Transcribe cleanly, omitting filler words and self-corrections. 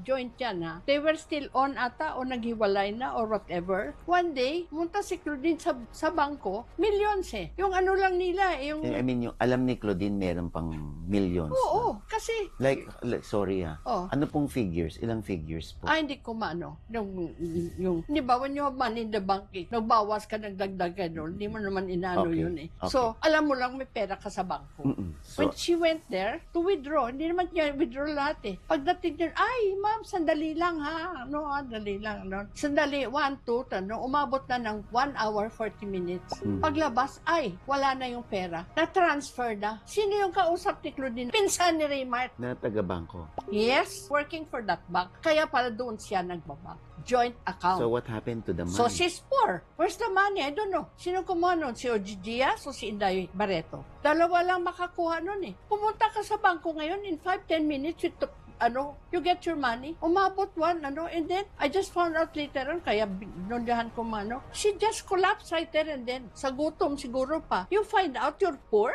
joint yan ha. They were still on ata o naghiwalay na or whatever. One day, munta si Claudine sa bangko, millions eh. Yung ano lang nila, yung... I mean, yung alam ni Claudine meron pang millions. Oo, kasi... Like, sorry ha. Oh. Ano pong figures? Ilang figures po? Hindi ko maano. Di ba, when you have money in the bank, nagbawas ka, nagdagdag ka doon, hindi mo naman inaano Okay, yun eh. okay. So, alam mo lang may pera ka sa bangko. So, When she went there to withdraw, hindi naman niya withdraw lahat eh. Pagdating niya, ay ma'am, sandali lang ha. Dali lang. Sandali, 1, 2, umabot na ng 1 hour, 40 minutes. Paglabas, ay, wala na yung pera. Na-transfer na. Sino yung kausap ni Claudine? Pinsan ni Raymart. na taga-bangko. Yes, working for that bank. Kaya pala doon siya nagbaba. Joint account. So, what happened to the money? So she's poor. Where's the money? I don't know. Sino kumuha nun? Si Oji Diaz o si Inday Barreto? Dalawa lang makakuha nun eh. Pumunta ka sa bangko ngayon in 5-10 minutes, you get your money. Umabot and then I just found out later on, kaya binundahan ko she just collapsed right there and then. Sa gutom siguro pa. You find out you're poor?